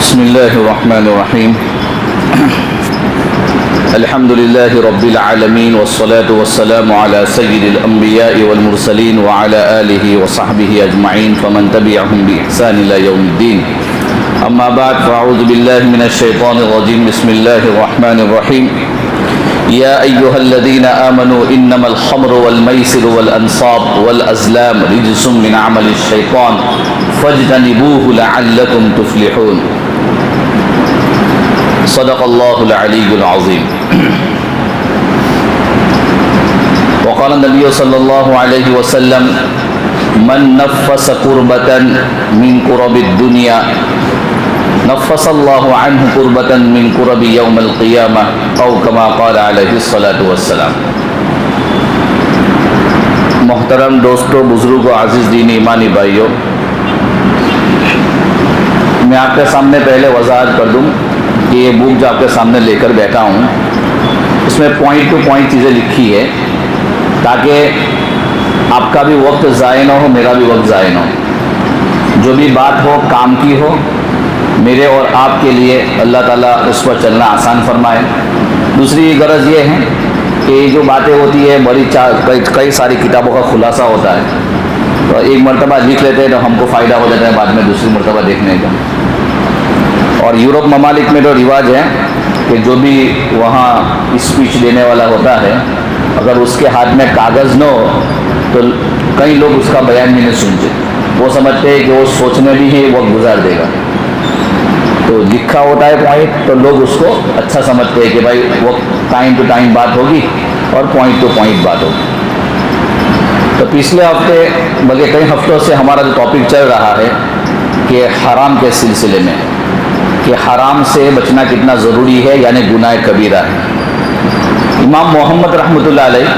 بسم الله الرحمن الرحيم الحمد لله رب العالمين والصلاة والسلام على سيد الأنبياء والمرسلين وعلى آله وصحبه أجمعين فمن تبعهم بإحسان إلى يوم الدين أما بعد فأعوذ بالله من الشيطان الرجيم بسم الله الرحمن الرحيم يا أيها الذين آمنوا إنما الخمر والميسر والأنصاب والأزلام رجس من عمل الشيطان فاجتنبوه لعلكم تفلحون صدق الله العلي العظيم وقال النبي صلى الله عليه وسلم من نفس كربة من كرب الدنيا نفس الله عنه كربة من كرب يوم القيامة أو كما قال عليه الصلاة والسلام. محترم دوستو، بزرگوں، عزیز دین ایمانی بھائیوں، میں آپ کے سامنے پہلے وضاحت کر دوں کہ یہ بک جو آپ کے سامنے لے کر بیٹھا ہوں اس میں پوائنٹ ٹو پوائنٹ چیزیں لکھی ہے تاکہ آپ کا بھی وقت ضائع نہ ہو، میرا بھی وقت ضائع نہ ہو، جو بھی بات ہو کام کی ہو، میرے اور آپ کے لیے اللہ تعالیٰ اس پر چلنا آسان فرمائے. دوسری غرض یہ ہے کہ یہ جو باتیں ہوتی ہے بڑی کئی ساری کتابوں کا خلاصہ ہوتا ہے، تو ایک مرتبہ لکھ لیتے ہیں تو ہم کو فائدہ ہو جاتا ہے بعد میں دوسری مرتبہ دیکھنے کا. اور یورپ ممالک میں تو رواج ہے کہ جو بھی وہاں اسپیچ دینے والا ہوتا ہے اگر اس کے ہاتھ میں کاغذ نہ ہو تو کئی لوگ اس کا بیان بھی نہیں سنتے، وہ سمجھتے ہیں کہ وہ سوچنے بھی ہی وقت گزار دے گا. تو لکھا ہوتا ہے پوائنٹ تو لوگ اس کو اچھا سمجھتے ہیں کہ بھائی وہ ٹائم ٹو ٹائم بات ہوگی اور پوائنٹ ٹو پوائنٹ بات ہوگی. تو پچھلے ہفتے بلکہ کئی ہفتوں سے ہمارا جو ٹاپک چل رہا ہے کہ حرام کے سلسلے میں، کہ حرام سے بچنا کتنا ضروری ہے، یعنی گناہ کبیرہ ہے. امام محمد رحمۃ اللہ علیہ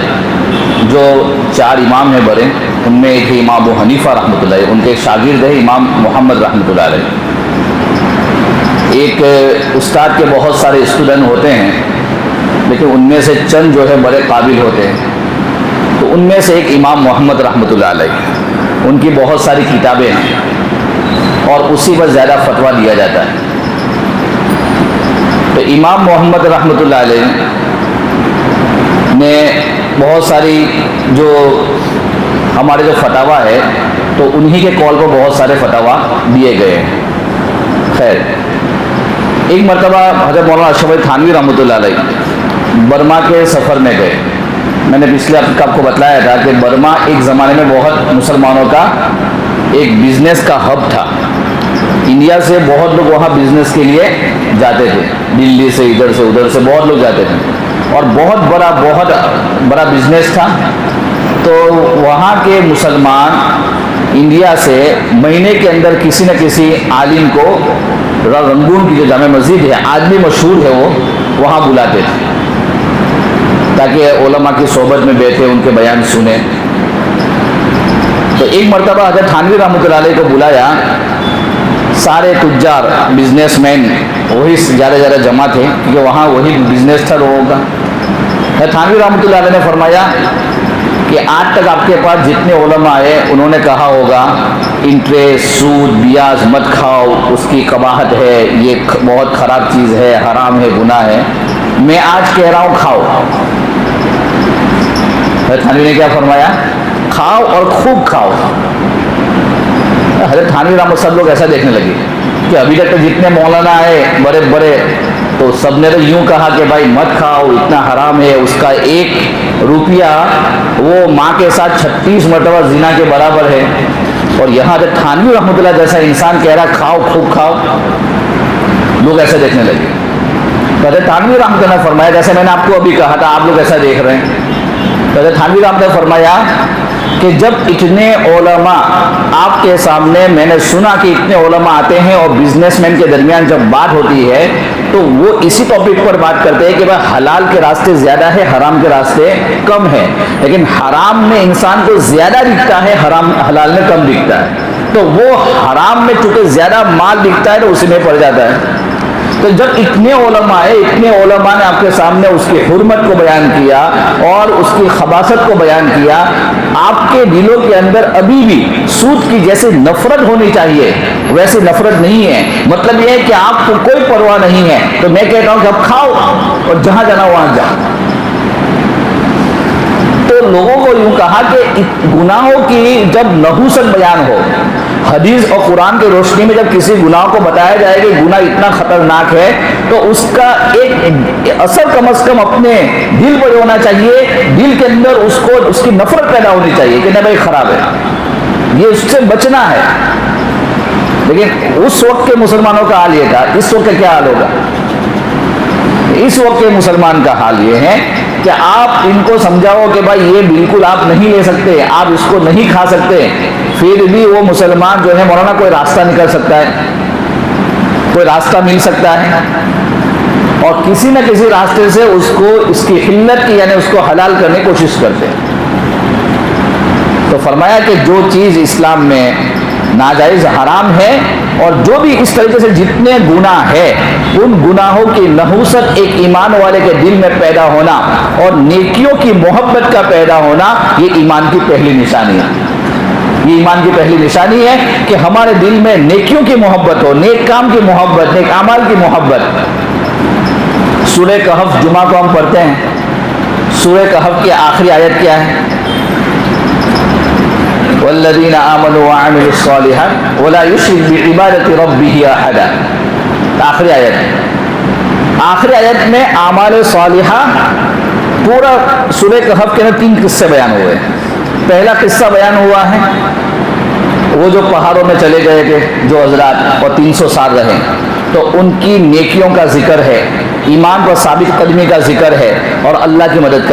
جو 4 امام ہیں بڑے، ان میں ایک ہے امام ابو حنیفہ رحمۃ اللہ علیہ، ان کے شاگرد ہے امام محمد رحمۃ اللہ علیہ. ایک استاد کے بہت سارے اسٹوڈنٹ ہوتے ہیں لیکن ان میں سے چند جو ہے بڑے قابل ہوتے ہیں. تو ان میں سے ایک امام محمد رحمۃ اللہ علیہ، ان کی بہت ساری کتابیں ہیں اور اسی پر زیادہ فتویٰ دیا جاتا ہے. تو امام محمد رحمۃ اللہ علیہ نے بہت ساری جو ہمارے جو فتاویٰ ہے تو انہی کے قول پر بہت سارے فتاویٰ دیے گئے ہیں. خیر، ایک مرتبہ حضرت مولانا اشرف علی تھانوی رحمۃ اللہ علیہ برما کے سفر میں گئے. میں نے پچھلے ہفتے آپ کو بتلایا تھا کہ برما ایک زمانے میں بہت مسلمانوں کا ایک بزنس کا ہب تھا. انڈیا سے بہت لوگ وہاں بزنس کے لیے جاتے تھے، دلی سے ادھر سے ادھر سے بہت لوگ جاتے تھے اور بہت بڑا بزنس تھا. تو وہاں کے مسلمان انڈیا سے مہینے کے اندر کسی نہ کسی عالم کو، رنگون کی جو جامع مسجد ہے، آدمی مشہور ہے، وہ وہاں بلاتے تھے تاکہ علماء کی صحبت میں بیٹھے ان کے بیان سنیں. تو ایک مرتبہ حضرت تھانوی رحمۃ اللہ علیہ کو بلایا. سارے تجار، بزنس مین وہی زیادہ جمع تھے کیونکہ وہاں وہی بزنس تھا لوگوں کا. حضرت تھانوی رحمۃ اللہ علیہ نے فرمایا کہ آج تک آپ کے پاس جتنے علماء آئے انہوں نے کہا ہوگا انٹریسٹ، سود، بیاج مت کھاؤ، اس کی قباحت ہے، یہ بہت خراب چیز ہے، حرام ہے، گناہ ہے. میں آج کہہ رہا ہوں کھاؤ. حضرت تھانوی نے کیا فرمایا؟ کھاؤ اور خوب کھاؤ. حضرت تھانوی رحمۃ سب لوگ ایسا دیکھنے لگے کہ ابھی تک تو جتنے مولانا آئے بڑے تو سب نے تو یوں کہا کہ بھائی مت کھاؤ، اتنا حرام ہے، اس کا 1 روپیہ وہ ماں کے ساتھ 36 مرتبہ زنا کے برابر ہے. اور یہاں حضرت تھانوی رحمۃ اللہ جیسا انسان کہہ رہا کھاؤ خوب کھاؤ، لوگ ایسے دیکھنے لگے. تو حضرت تھانوی رحمۃ اللہ نے فرمایا، جیسے میں نے آپ کو ابھی کہا تھا آپ لوگ ایسا دیکھ رہے ہیں، تو حضرت تھانوی رحمۃ اللہ نے فرمایا کہ جب اتنے علماء آپ کے سامنے، میں نے سنا کہ اتنے علماء آتے ہیں اور بزنس مین کے درمیان جب بات ہوتی ہے تو وہ اسی ٹاپک پر بات کرتے ہیں کہ بھائی حلال کے راستے زیادہ ہے، حرام کے راستے کم ہے، لیکن حرام میں انسان کو زیادہ دکھتا ہے، حلال میں کم دکھتا ہے. تو وہ حرام میں چونکہ زیادہ مال دکھتا ہے تو اسی میں پڑ جاتا ہے. تو جب اتنے علماء آئے، اتنے علماء نے آپ کے سامنے اس کی حرمت کو بیان کیا اور اس کی خباثت کو بیان کیا، آپ کے دلوں کے اندر ابھی بھی سود کی جیسے نفرت ہونی چاہیے ویسی نفرت نہیں ہے. مطلب یہ ہے کہ آپ کو کوئی پرواہ نہیں ہے تو میں کہتا ہوں کہ اب کھاؤ اور جہاں جانا وہاں جاؤ. تو لوگوں کو یوں کہا کہ گناہوں کی جب نحوست بیان ہو، حدیث اور قرآن کی روشنی میں جب کسی گناہ کو بتایا جائے کہ گناہ اتنا خطرناک ہے تو اس کا ایک اثر کم از کم اپنے دل پر ہونا چاہیے. دل کے اندر اس کی نفرت پیدا ہونی چاہیے کہ نہ بھائی خراب ہے، یہ اس سے بچنا ہے. لیکن اس وقت کے مسلمانوں کا حال یہ تھا. اس وقت کا کیا حال ہوگا؟ اس وقت کے مسلمان کا حال یہ ہے کہ آپ ان کو سمجھاؤ کہ بھائی یہ بالکل آپ نہیں لے سکتے، آپ اس کو نہیں کھا سکتے، پھر بھی وہ مسلمان جو ہے مولانا کوئی راستہ نکل سکتا ہے، کوئی راستہ مل سکتا ہے اور کسی نہ کسی راستے سے اس کی حلت کی یعنی اس کو حلال کرنے کی کوشش کرتے ہیں. تو فرمایا کہ جو چیز اسلام میں ناجائز حرام ہے اور جو بھی اس طریقے سے جتنے گناہ ہے ان گناہوں کی نحوست ایک ایمان والے کے دل میں پیدا ہونا اور نیکیوں کی محبت کا پیدا ہونا، یہ ایمان کی پہلی نشانی ہے. یہ ایمان کی پہلی نشانی ہے کہ ہمارے دل میں نیکیوں کی محبت ہو، نیک کام کی محبت، نیک اعمال کی محبت. سورہ کہف جمعہ کو ہم پڑھتے ہیں. سورہ کہف کی آخری آیت کیا ہے؟ والذین آمنوا وعملوا الصالحات ولا یشرک بعبادۃ ربہ احدا. آخری آیت میں اعمال صالحہ پورا سورہ کہف کے اندر 3 قصے بیان ہوئے. پہلا قصہ بیان ہوا ہے وہ جو پہاڑوں میں چلے گئے تھے جو حضرات اور 300 سال رہے، تو ان کی نیکیوں کا ذکر ہے، ایمان پر ثابت قدمی کا ذکر ہے اور اللہ کی مدد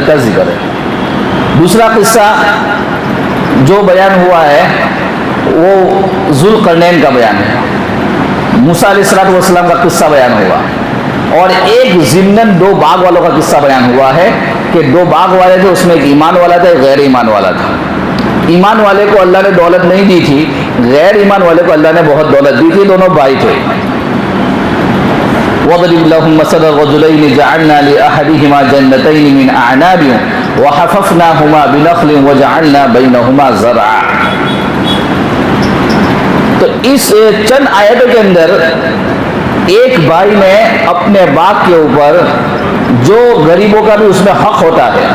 کا ذکر ہے. دوسرا قصہ جو بیان ہوا ہے وہ ذوالقرنین کا بیان ہے. موسیٰ علیہ السلام کا قصہ بیان ہوا اور ایک ضمناً 2 باغ والوں کا قصہ بیان ہوا ہے کہ 2 باغ والے تھے، اس میں ایک ایمان والا تھا، ایک غیر ایمان والا تھا. ایمان والے کو اللہ نے دولت نہیں دی تھی، غیر ایمان والے کو اللہ نے بہت دولت دی تھی. دونوں بھائی تھے. وَضْرِبْ لَهُم مَّثَلَ الرَّجُلَيْنِ جَعَلْنَا لِأَحَدِهِمَا جَنَّتَيْنِ مِنْ أَعْنَابٍ وَحَفَفْنَاهُمَا بِنَخْلٍ وَجَعَلْنَا بَيْنَهُمَا زَرْعًا. تو اس چند آیتوں کے اندر ایک بھائی نے اپنے باغ کے اوپر جو غریبوں کا بھی اس میں حق ہوتا ہے،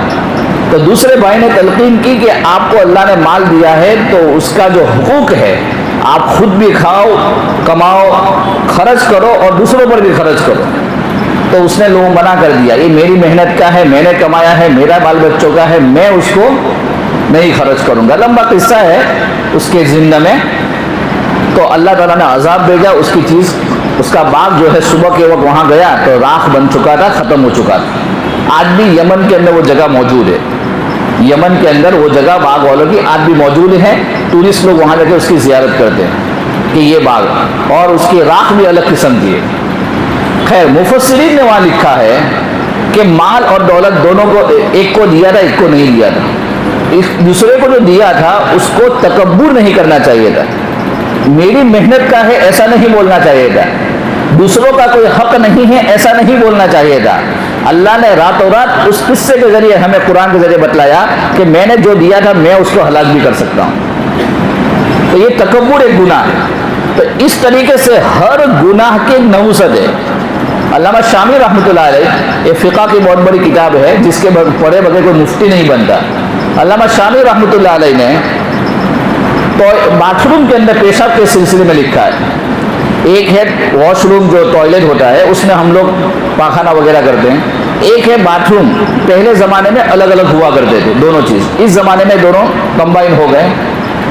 تو دوسرے بھائی نے تلقین کی کہ آپ کو اللہ نے مال دیا ہے تو اس کا جو حقوق ہے آپ خود بھی کھاؤ، کماؤ، خرچ کرو اور دوسروں پر بھی خرچ کرو. تو اس نے لوگوں منع کر دیا، یہ میری محنت کا ہے، میں نے کمایا ہے، میرا بال بچوں کا ہے، میں اس کو نہیں خرچ کروں گا. لمبا قصہ ہے اس کے ضمن میں. تو اللہ تعالیٰ نے عذاب بھیجا. اس کا باغ جو ہے صبح کے وقت وہاں گیا تو راکھ بن چکا تھا، ختم ہو چکا تھا. آج بھی یمن کے اندر وہ جگہ موجود ہے. یمن کے اندر وہ جگہ باغ والوں کی آج بھی موجود ہے. ٹورسٹ لوگ وہاں جا کے اس کی زیارت کرتے ہیں کہ یہ باغ، اور اس کی راکھ بھی الگ قسم کی ہے. خیر مفسرین نے وہاں لکھا ہے کہ مال اور دولت دونوں کو، ایک کو دیا تھا ایک کو نہیں دیا تھا. دوسرے کو جو دیا تھا اس کو تکبر نہیں کرنا چاہیے تھا، میری محنت کا ہے ایسا نہیں بولنا چاہیے تھا، دوسروں کا کوئی حق نہیں ہے ایسا نہیں بولنا چاہیے تھا. اللہ نے راتوں رات اس قصے کے ذریعے ہمیں قرآن کے ذریعے بتلایا کہ میں نے جو دیا تھا میں اس کو ہلاک بھی کر سکتا ہوں. تو یہ تکبر ایک گناہ ہے. تو اس طریقے سے ہر گناہ کی نحوست ہے. علامہ شامی رحمۃ اللہ علیہ، یہ فقہ کی بہت بڑی کتاب ہے جس کے پڑھے بغیر کوئی مفتی نہیں بنتا. علامہ شامی رحمۃ اللہ علیہ نے تو باتھ روم کے اندر پیشاب کے سلسلے میں لکھا ہے. ایک ہے واش روم جو ٹوائلٹ ہوتا ہے اس میں ہم لوگ پاخانہ وغیرہ کرتے ہیں، ایک ہے باتھ روم. پہلے زمانے میں الگ الگ ہوا کرتے تھے دونوں چیز، اس زمانے میں دونوں کمبائن ہو گئے.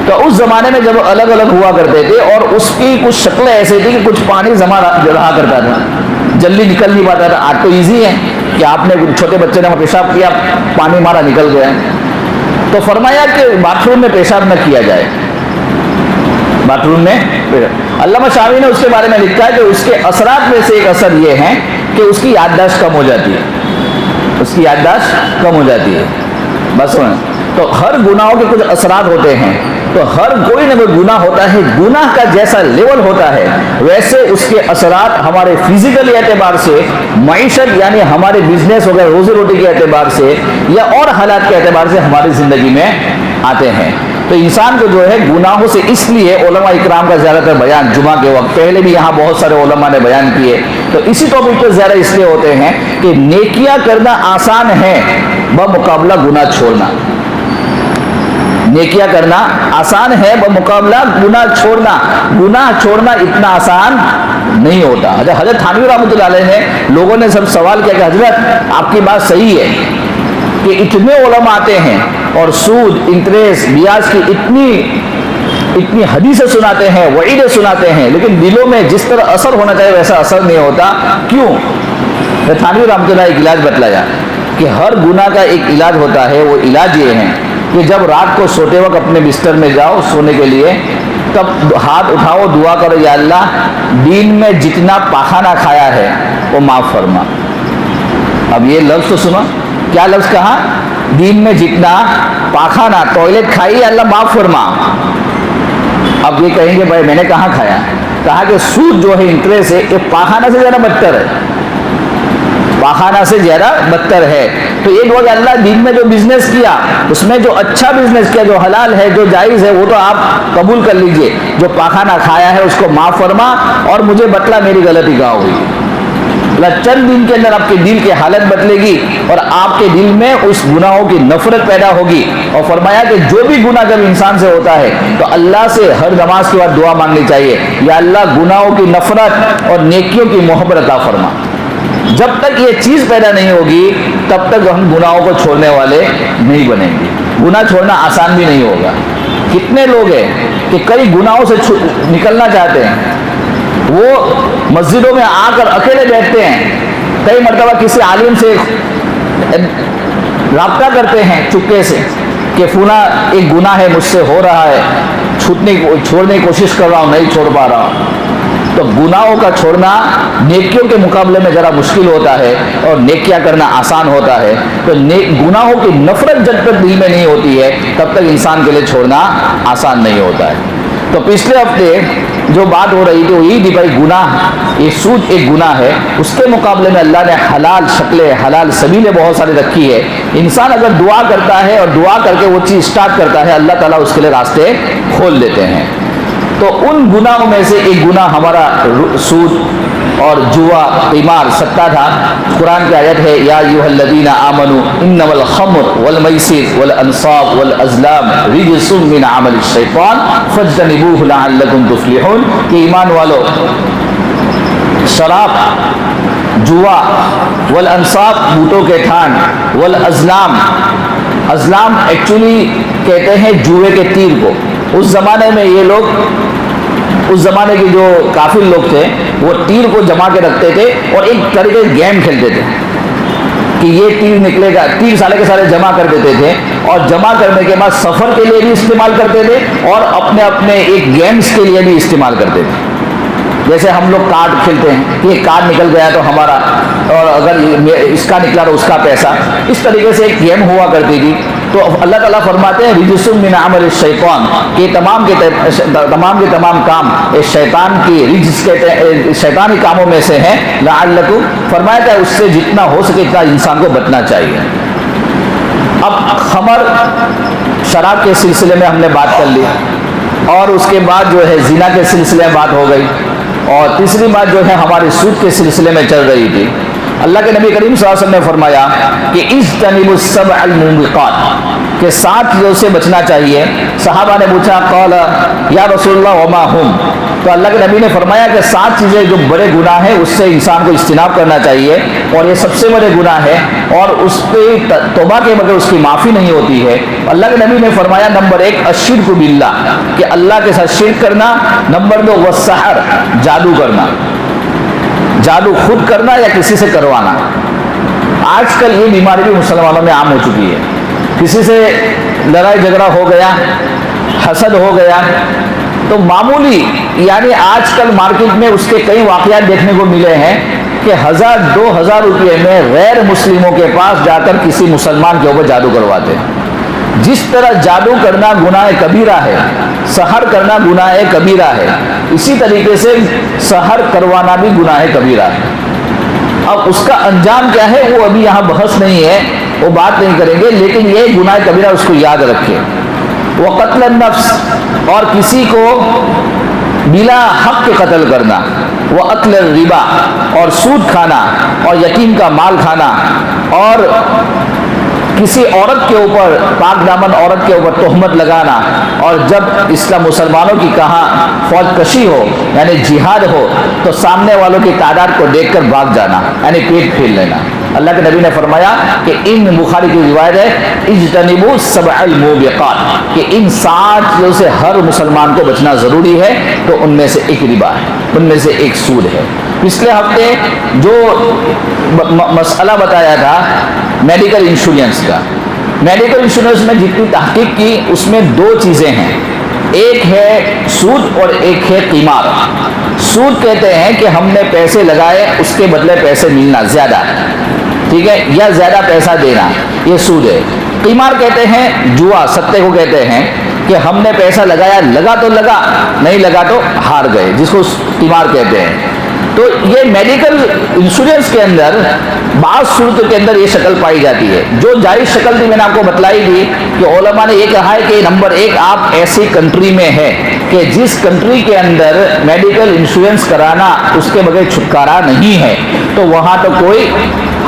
تو اس زمانے میں جب الگ الگ ہوا کرتے تھے اور اس کی کچھ شکلیں ایسی تھی کہ کچھ پانی جمع رہا کرتا تھا، جلدی نکل نہیں پاتا تھا. آج تو ایزی ہے کہ آپ نے چھوٹے بچے نے پیشاب کیا، پانی مارا نکل گیا. تو فرمایا کہ باتھ روم میں پیشاب نہ کیا جائے. باتھ روم میں علامہ شامی نے اس کے بارے میں لکھا ہے کہ اس کے اثرات میں سے ایک اثر یہ ہے کہ اس کی یادداشت کم ہو جاتی ہے. اس کی یادداشت کم ہو جاتی ہے. بس تو ہر گناہوں کے کچھ اثرات ہوتے ہیں. تو ہر کوئی نہ کوئی گناہ ہوتا ہے، گناہ کا جیسا لیول ہوتا ہے ویسے اس کے اثرات ہمارے فزیکل اعتبار سے، معیشت یعنی ہمارے بزنس وغیرہ روزی روٹی کے اعتبار سے یا اور حالات کے اعتبار سے ہماری زندگی میں آتے ہیں. تو انسان کو جو ہے گناہوں سے اس لیے علماء اکرام کا زیادہ تر بیان جمعہ کے وقت، پہلے بھی یہاں بہت سارے علماء نے بیان کیے، تو اسی ٹاپک پہ زیادہ اس لیے ہوتے ہیں کہ نیکیاں کرنا آسان ہے بمقابلہ گناہ چھوڑنا. نیکیاں کرنا آسان ہے بمقابلہ گناہ چھوڑنا. گناہ چھوڑنا اتنا آسان نہیں ہوتا. حضرت تھانوی رحمۃ اللہ علیہ نے، لوگوں نے سب سوال کیا کہ حضرت آپ کی بات صحیح ہے کہ اتنے علماء آتے ہیں اور سود، انٹریسٹ، بیاج کی اتنی حدیثیں سناتے ہیں، وعیدیں سناتے ہیں، لیکن دلوں میں جس طرح اثر ہونا چاہیے ویسا اثر نہیں ہوتا. کیوں؟ تھانوی رحمۃ اللہ ایک علاج بتلایا کہ ہر گناہ کا ایک علاج ہوتا ہے. وہ علاج یہ ہے کہ جب رات کو سوتے وقت اپنے بستر میں جاؤ سونے کے لیے، تب ہاتھ اٹھاؤ، دعا کرو، یا اللہ دین میں جتنا پاخانہ کھایا ہے وہ معاف فرما. اب یہ لفظ تو سنو، کیا لفظ کہا؟ دین میں جتنا پاخانہ، ٹوائلٹ کھائی، اللہ معاف فرما. اب یہ کہیں گے بھائی میں نے کہاں کھایا؟ کہا کہ سود جو ہے، انٹریسٹ ہے، یہ پاخانہ سے زیادہ بدتر ہے. پاخانہ سے زیادہ بدتر ہے. تو یہ لوگ اللہ دین میں جو بزنس کیا، اس میں جو اچھا بزنس کیا، جو حلال ہے، جو جائز ہے، وہ تو آپ قبول کر لیجئے. جو پاخانہ کھایا ہے اس کو معاف فرما اور مجھے بتلا میری غلطی کہاں ہوئی. اللہ چند دن کے اندر آپ کے دل کی حالت بدلے گی اور آپ کے دل میں اس گناہوں کی نفرت پیدا ہوگی. اور فرمایا کہ جو بھی گناہ جب انسان سے ہوتا ہے تو اللہ سے ہر نماز کے بعد دعا مانگنی چاہیے، یا اللہ گناہوں کی نفرت اور نیکیوں کی محبت عطا فرما. جب تک یہ چیز پیدا نہیں ہوگی تب تک ہم گناہوں کو چھوڑنے والے نہیں بنیں گے. گناہ چھوڑنا آسان بھی نہیں ہوگا. کتنے لوگ ہیں کہ کئی گناہوں سے نکلنا چاہتے ہیں، وہ مسجدوں میں آ کر اکیلے بیٹھتے ہیں، کئی مرتبہ کسی عالم سے رابطہ کرتے ہیں چپکے سے کہ فلاں ایک گناہ ہے، مجھ سے ہو رہا ہے، چھوڑنے کی کوشش کر رہا ہوں، نہیں چھوڑ پا رہا ہوں. تو گناہوں کا چھوڑنا نیکیوں کے مقابلے میں ذرا مشکل ہوتا ہے اور نیکیاں کرنا آسان ہوتا ہے. تو گناہوں کی نفرت جب تک دل میں نہیں ہوتی ہے تب تک انسان کے لیے چھوڑنا آسان نہیں ہوتا ہے. تو پچھلے ہفتے جو بات ہو رہی تھی وہ یہی تھی بھائی گناہ، یہ سود ایک گناہ ہے، اس کے مقابلے میں اللہ نے حلال شکلیں، حلال سبیلیں بہت ساری رکھی ہے. انسان اگر دعا کرتا ہے اور دعا کر کے وہ چیز اسٹارٹ کرتا ہے، اللہ تعالیٰ اس کے لیے راستے کھول دیتے ہیں. تو ان گناہوں میں سے ایک گناہ ہمارا سود اور جوا، قمار، سٹا تھا. قرآن کی آیت ہے یا ایھا الذین آمنوا انما الخمر والمیسر والانصاب والازلام رجس من عمل الشیطان فاجتنبوه لعلکم تفلحون. کہ ایمان والو، شراب، جوا، والانصاب بوتوں کے تھان، والازلام، ازلام ایکچولی کہتے ہیں جوئے کے تیر کو. اس زمانے میں یہ لوگ، اس زمانے کے جو کافر لوگ تھے وہ تیر کو جما کے رکھتے تھے اور ایک طریقے سے گیم کھیلتے تھے کہ یہ تیر نکلے گا. تیر سارے کے سارے جمع کر دیتے تھے اور جمع کرنے کے بعد سفر کے لیے بھی استعمال کرتے تھے اور اپنے ایک گیمز کے لیے بھی استعمال کرتے تھے. جیسے ہم لوگ کارڈ کھیلتے ہیں، یہ کارڈ نکل گیا تو ہمارا، اور اگر اس کا نکلا تو اس کا پیسہ، اس طریقے سے ایک گیم ہوا کرتی تھی. تو اللہ تعالیٰ فرماتے ہیں رجس من عمل الشیطان، کہ تمام کے تمام کام شیطان کی رجس کے شیطانی کاموں میں سے ہیں. لعلکم، فرمایا کہ اس سے جتنا ہو سکے اتنا انسان کو بچنا چاہیے. اب خمر، شراب کے سلسلے میں ہم نے بات کر لی، اور اس کے بعد جو ہے زنا کے سلسلے میں بات ہو گئی، اور تیسری بات جو ہے ہمارے سود کے سلسلے میں چل رہی تھی. اللہ کے نبی کریم صلی اللہ علیہ وسلم نے فرمایا کہ اجتنبوا السبع الموبقات، کہ 7 چیزوں سے بچنا چاہیے. صحابہ نے پوچھا قال یا رسول اللہ وما ہم، تو اللہ کے نبی نے فرمایا کہ 7 چیزیں جو بڑے گناہ ہیں اس سے انسان کو اجتناب کرنا چاہیے، اور یہ سب سے بڑے گناہ ہے اور اس پہ توبہ کے بغیر اس کی معافی نہیں ہوتی ہے. اللہ کے نبی نے فرمایا نمبر 1 الشرک باللہ، کہ اللہ کے ساتھ شرک کرنا. نمبر 2 والسحر، جادو کرنا، جادو خود کرنا یا کسی سے کروانا. آج کل یہ بیماری بھی مسلمانوں میں عام ہو چکی ہے. کسی سے لڑائی جھگڑا ہو گیا، حسد ہو گیا، تو معمولی، یعنی آج کل مارکیٹ میں اس کے کئی واقعات دیکھنے کو ملے ہیں کہ 1000-2000 روپئے میں غیر مسلموں کے پاس جا کر کسی مسلمان کے اوپر جادو کرواتے ہیں. جس طرح جادو کرنا گناہ کبیرہ ہے، سحر کرنا گناہ کبیرہ ہے، اسی طریقے سے سحر کروانا بھی گناہ کبیرہ ہے. اب اس کا انجام کیا ہے وہ ابھی یہاں بحث نہیں ہے، وہ بات نہیں کریں گے، لیکن یہ گناہ کبیرہ اس کو یاد رکھے. وقتل النفس اور کسی کو بلا حق کے قتل کرنا، وأكل الربا اور سود کھانا اور یتیم کا مال کھانا، اور کسی عورت کے اوپر، پاک دامن عورت کے اوپر تہمت لگانا، اور جب اسلام مسلمانوں کی کہاں فوج کشی ہو یعنی جہاد ہو تو سامنے والوں کی تعداد کو دیکھ کر بھاگ جانا یعنی پیٹ پھیر لینا۔ اللہ کے نبی نے فرمایا کہ ان بخاری کی روایت ہے اجتنبوا سبع الموبقات، کہ ان 7 چیزوں سے ہر مسلمان کو بچنا ضروری ہے، تو ان میں سے ایک ربا ہے، ان میں سے ایک سود ہے۔ پچھلے ہفتے جو مسئلہ بتایا تھا میڈیکل انشورنس کا، میڈیکل انشورنس میں جتنی تحقیق کی اس میں 2 چیزیں ہیں، ایک ہے سود اور ایک ہے قمار۔ سود کہتے ہیں کہ ہم نے پیسے لگائے اس کے بدلے پیسے ملنا زیادہ، ٹھیک ہے، یا زیادہ پیسہ دینا، یہ سود ہے۔ قمار کہتے ہیں جوا، ستے کو کہتے ہیں کہ ہم نے پیسہ لگایا، لگا تو لگا، نہیں لگا تو ہار گئے، جس کو قمار کہتے ہیں۔ تو یہ میڈیکل انشورنس کے اندر بعض صورتوں کے اندر یہ شکل پائی جاتی ہے۔ جو جائز شکل تھی میں نے آپ کو بتلائی تھی کہ علماء نے یہ کہا ہے کہ نمبر 1 آپ ایسی کنٹری میں ہے کہ جس کنٹری کے اندر میڈیکل انشورنس کرانا اس کے بغیر چھٹکارا نہیں ہے، تو وہاں تو کوئی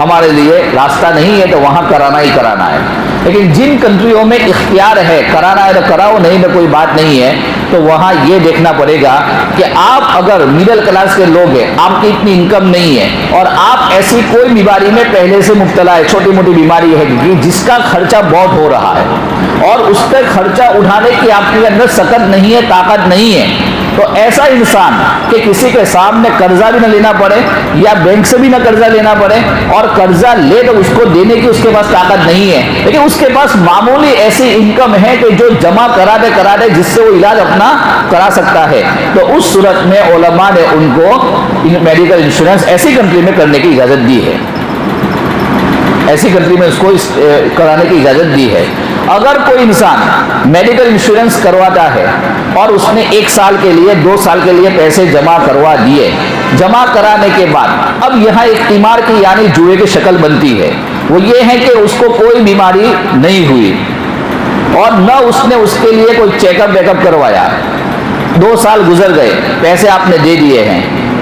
ہمارے لیے راستہ نہیں ہے، تو وہاں کرانا ہی کرانا ہے۔ لیکن جن کنٹریوں میں اختیار ہے کرانا ہے تو کراؤ، نہیں تو کوئی بات نہیں ہے، تو وہاں یہ دیکھنا پڑے گا کہ آپ اگر میڈل کلاس کے لوگ ہیں، آپ کی اتنی انکم نہیں ہے اور آپ ایسی کوئی بیماری میں پہلے سے مبتلا ہے، چھوٹی موٹی بیماری ہے جس کا خرچہ بہت ہو رہا ہے اور اس پہ خرچہ اٹھانے کی آپ کے اندر سکت نہیں ہے، طاقت نہیں ہے، تو ایسا انسان کہ کسی کے سامنے قرضہ بھی نہ لینا پڑے یا بینک سے بھی نہ قرضہ لینا پڑے، اور قرضہ لے تو اس کو دینے کی اس کے پاس طاقت نہیں ہے، لیکن اس کے پاس معمولی ایسی انکم ہے کہ جو جمع کرا دے جس سے وہ علاج اپنا کرا سکتا ہے، تو اس صورت میں علماء نے ان کو میڈیکل انشورنس ایسی کنٹری میں کرنے کی اجازت دی ہے، ایسی کنٹری میں اس کو کرانے کی اجازت دی ہے۔ اگر کوئی انسان میڈیکل انشورنس کرواتا ہے اور اس نے 1 سال کے لیے 2 سال کے لیے پیسے جمع کروا دیے، جمع کرانے کے بعد اب یہاں ایک قمار کی یعنی جوئے کی شکل بنتی ہے، وہ یہ ہے کہ اس کو کوئی بیماری نہیں ہوئی اور نہ اس نے اس کے لیے کوئی چیک اپ ویک اپ کروایا، 2 سال گزر گئے، پیسے آپ نے دے دیے ہیں،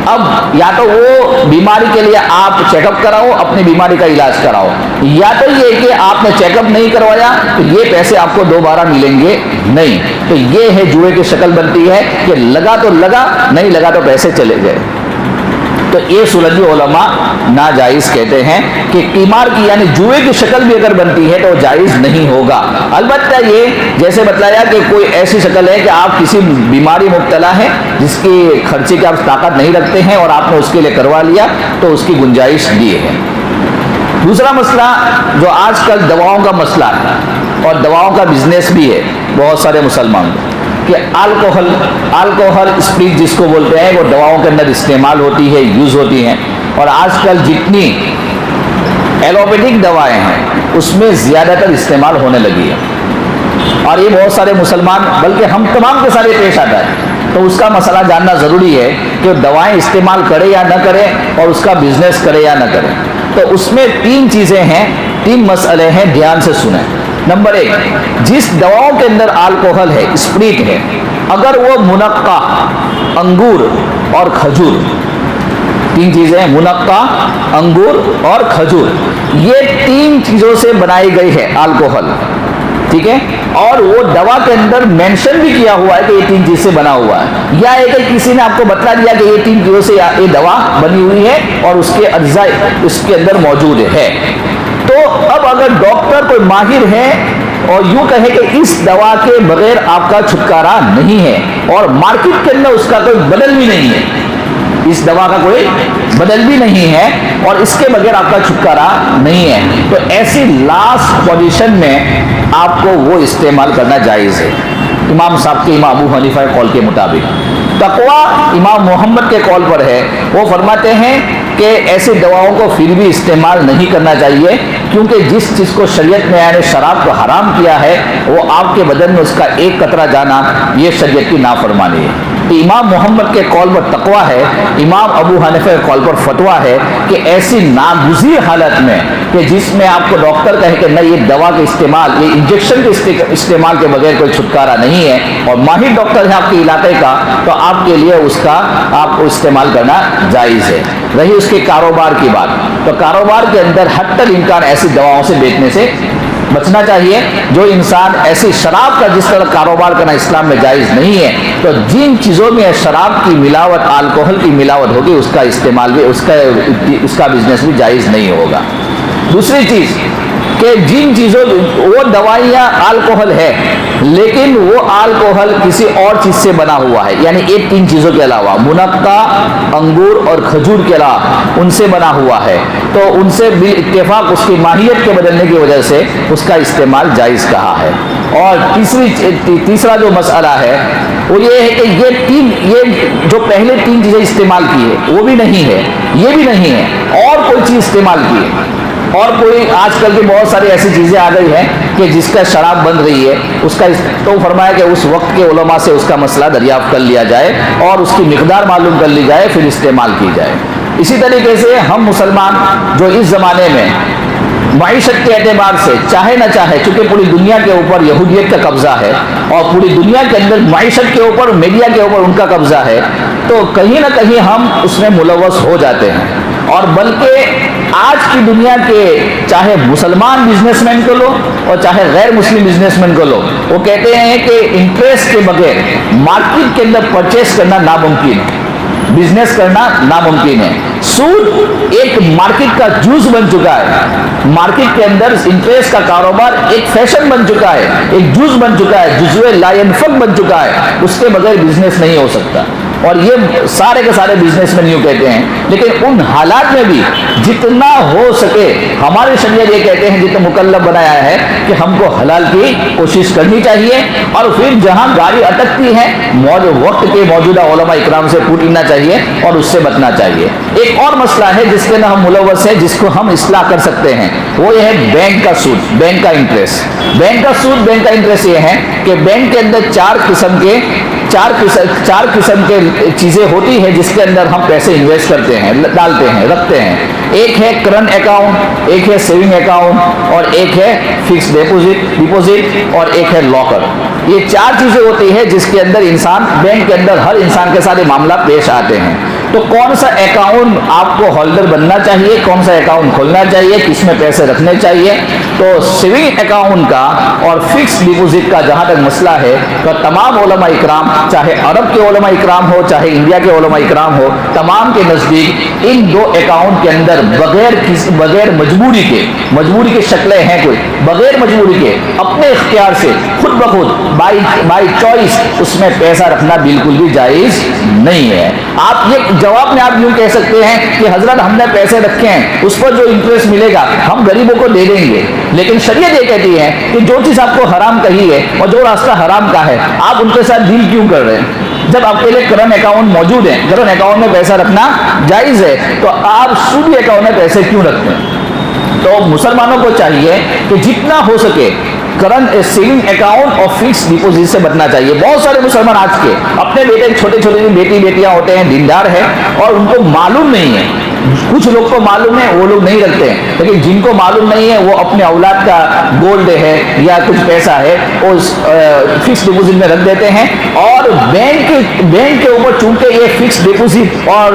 اب یا تو وہ بیماری کے لیے آپ چیک اپ کراؤ، اپنی بیماری کا علاج کراؤ، یا تو یہ کہ آپ نے چیک اپ نہیں کروایا تو یہ پیسے آپ کو دوبارہ ملیں گے نہیں، تو یہ ہے جوئے کی شکل بنتی ہے کہ لگا تو لگا، نہیں لگا تو پیسے چلے گئے، تو یہ صورت بھی علماء ناجائز کہتے ہیں کہ قمار کی یعنی جوئے کی شکل بھی اگر بنتی ہے تو جائز نہیں ہوگا۔ البتہ یہ جیسے بتلایا کہ کوئی ایسی شکل ہے کہ آپ کسی بیماری مبتلا ہے جس کی خرچے کی آپ طاقت نہیں رکھتے ہیں اور آپ نے اس کے لیے کروا لیا تو اس کی گنجائش دی ہے۔ دوسرا مسئلہ جو آج کل دواؤں کا مسئلہ ہے اور دواؤں کا بزنس بھی ہے بہت سارے مسلمانوں کہ الکوہل اسپرٹ جس کو بولتے ہیں وہ دواؤں کے اندر استعمال ہوتی ہے، یوز ہوتی ہیں، اور آج کل جتنی ایلوپیتھک دوائیں ہیں اس میں زیادہ تر استعمال ہونے لگی ہے، اور یہ بہت سارے مسلمان بلکہ ہم تمام کے سارے پیش آتا ہے، تو اس کا مسئلہ جاننا ضروری ہے کہ دوائیں استعمال کرے یا نہ کرے اور اس کا بزنس کرے یا نہ کرے۔ تو اس میں 3 چیزیں ہیں، 3 مسئلے ہیں، دھیان سے سنیں۔ نمبر 1، جس دواؤں کے اندر الکوہل ہے، اسپرٹ ہے، اگر وہ منقع انگور اور کھجور، 3 چیزیں ہیں، منقع انگور اور کھجور، یہ 3 چیزوں سے بنائی گئی ہے الکوہل، ٹھیک ہے، اور وہ دوا کے اندر مینشن بھی کیا ہوا ہے کہ یہ 3 چیز سے بنا ہوا ہے، یا ایک کسی نے آپ کو بتلا دیا کہ یہ 3 چیزوں سے یہ دوا بنی ہوئی ہے اور اس کے اجزاء اس کے اندر موجود ہے، تو اب اگر ڈاکٹر کوئی ماہر ہے اور یوں کہے کہ اس دوا کے بغیر آپ کا چھٹکارا نہیں ہے اور مارکیٹ کے اندر اس کا کوئی بدل بھی نہیں ہے، اس دوا کا کوئی بدل بھی نہیں ہے اور اس کے بغیر آپ کا چھٹکارا نہیں ہے، تو ایسی لاسٹ پوزیشن میں آپ کو وہ استعمال کرنا جائز ہے۔ امام صاحب کے امام ابو حنیفہ کے قول کے مطابق تقویٰ امام محمد کے قول پر ہے، وہ فرماتے ہیں کہ ایسی دواؤں کو پھر بھی استعمال نہیں کرنا چاہیے، کیونکہ جس چیز کو شریعت میں یعنی شراب کو حرام کیا ہے وہ آپ کے بدن میں اس کا ایک قطرہ جانا یہ شریعت کی نافرمانی ہے۔ امام محمد کے قول پر تقویٰ ہے، امام ابو حنیفہ کے قول پر فتویٰ ہے کہ ایسی ناگزیر حالت میں کہ جس میں آپ کو ڈاکٹر کہے کہ نہیں یہ دوا کے استعمال، یہ انجیکشن کے استعمال کے بغیر کوئی چھٹکارا نہیں ہے، اور ماہر ڈاکٹر ہے آپ کے علاقے کا، تو آپ کے لیے اس کا آپ کو استعمال کرنا جائز ہے۔ رہی اس کے کاروبار کی بات، تو کاروبار کے اندر حتی الامکان ایسی دواؤں سے بیچنے سے بچنا چاہیے۔ جو انسان ایسی شراب کا جس طرح کاروبار کرنا اسلام میں جائز نہیں ہے، تو جن چیزوں میں شراب کی ملاوٹ، الکوہل کی ملاوٹ ہوگی، اس کا استعمال بھی، اس کا بزنس بھی جائز نہیں ہوگا۔ دوسری چیز کہ جن چیزوں، وہ دوائیاں الکوہل ہے لیکن وہ الکوہل کسی اور چیز سے بنا ہوا ہے، یعنی ایک تین چیزوں کے علاوہ، منقع، انگور اور کھجور کے علاوہ ان سے بنا ہوا ہے، تو ان سے بالاتفاق اس کی ماہیت کے بدلنے کی وجہ سے اس کا استعمال جائز کہا ہے۔ اور تیسرا جو مسئلہ ہے وہ یہ ہے کہ یہ جو پہلے تین چیزیں استعمال کی ہے وہ بھی نہیں ہے، یہ بھی نہیں ہے، اور کوئی چیز استعمال کی ہے، اور کوئی آج کل کی بہت ساری ایسی چیزیں آ گئی ہیں کہ جس کا شراب بن رہی ہے، اس کا تو فرمایا کہ اس وقت کے علماء سے اس کا مسئلہ دریافت کر لیا جائے اور اس کی مقدار معلوم کر لی جائے، پھر استعمال کی جائے۔ اسی طریقے سے ہم مسلمان جو اس زمانے میں معیشت کے اعتبار سے چاہے نہ چاہے، چونکہ پوری دنیا کے اوپر یہودیت کا قبضہ ہے اور پوری دنیا کے اندر معیشت کے اوپر، میڈیا کے اوپر ان کا قبضہ ہے، تو کہیں نہ کہیں ہم اس میں ملوث ہو جاتے ہیں۔ اور بلکہ آج کی دنیا کے چاہے مسلمان بزنس مین کو لو اور چاہے غیر مسلم بزنس مین کو لو، وہ کہتے ہیں کہ انٹرسٹ کے بغیر مارکیٹ کے اندر پرچیز کرنا ناممکن ہے، بزنس کرنا ناممکن ہے۔ سود ایک مارکیٹ کا جوز بن چکا ہے، مارکیٹ کے اندر انٹرسٹ کا کاروبار ایک فیشن بن چکا ہے، ایک جوز بن چکا ہے، جزوے لا ينفق بن چکا ہے، اس کے بغیر بزنس نہیں ہو سکتا۔ اور یہ سارے کے سارے بزنس مین یوں کہتے ہیں، لیکن ان حالات میں بھی جتنا ہو سکے ہماری شریعت یہ کہتے ہیں، جتنا مکلف بنایا ہے کہ ہم کو حلال کی کوشش کرنی چاہیے، اور پھر جہاں گاڑی اٹکتی ہے وقت کے موجودہ علماء اکرام سے پوچھنا چاہیے اور اس سے بچنا چاہیے۔ ایک اور مسئلہ ہے جس کے اندر ہم ملوث ہیں، جس کو ہم اصلاح کر سکتے ہیں، وہ یہ ہے بینک کا سود، بینک کا انٹرسٹ۔ بینک کا سود، بینک کا انٹرسٹ یہ ہے کہ بینک کے اندر چار قسم کے چیزیں ہوتی ہیں جس کے اندر ہم پیسے انویسٹ کرتے ہیں، ڈالتے ہیں، رکھتے ہیں۔ ایک ہے کرنٹ اکاؤنٹ، ایک ہے سیونگ اکاؤنٹ، اور ایک ہے فکس ڈپوزٹ، اور ایک ہے لاکر۔ یہ چار چیزیں ہوتی ہیں جس کے اندر انسان، بینک کے اندر ہر انسان کے ساتھ معاملات پیش آتے ہیں۔ تو کون سا اکاؤنٹ آپ کو ہولڈر بننا چاہیے، کون سا اکاؤنٹ کھولنا چاہیے، کس میں پیسے رکھنے چاہیے؟ تو سیونگ اکاؤنٹ کا اور فکس ڈپوزٹ کا جہاں تک مسئلہ ہے، تو تمام علماء اکرام، چاہے عرب کے علماء اکرام ہو چاہے انڈیا کے علماء اکرام ہو، تمام کے نزدیک ان دو اکاؤنٹ کے اندر بغیر مجبوری کے شکلیں ہیں، کوئی بغیر مجبوری کے اپنے اختیار سے خود بخود بائی چوائس اس میں پیسہ رکھنا بالکل بھی جائز نہیں ہے۔ آپ یہ جواب میں آپ یوں کہہ سکتے ہیں کہ حضرت ہم نے پیسے رکھے ہیں، اس پر جو انٹرسٹ ملے گا ہم غریبوں کو دے دیں گے، لیکن شریعت یہ کہتی ہے کہ جو چیز آپ کو حرام کہی ہے اور جو راستہ حرام کا ہے، آپ ان کے ساتھ ڈیل کیوں کر رہے ہیں؟ جب آپ کے لیے کرنٹ اکاؤنٹ موجود ہے، کرنٹ اکاؤنٹ میں پیسہ رکھنا جائز ہے، تو آپ سودی اکاؤنٹ میں پیسے کیوں رکھتے ہیں؟ تو مسلمانوں کو چاہیے کہ جتنا ہو سکے کرنٹ سیونگ اکاؤنٹ اور فکس ڈپوزٹ سے بچنا چاہیے۔ بہت سارے مسلمان آج کے اپنے بیٹے، چھوٹے بیٹیاں ہوتے ہیں، دیندار ہیں، اور ان کو معلوم نہیں ہے، کچھ لوگ کو معلوم ہے وہ لوگ نہیں رکھتے ہیں، لیکن جن کو معلوم نہیں ہے وہ اپنے اولاد کا گولڈ ہے یا کچھ پیسہ ہے وہ فکس ڈپوزٹ میں رکھ دیتے ہیں، اور بینک کے اوپر چونکہ یہ فکس ڈپوزٹ اور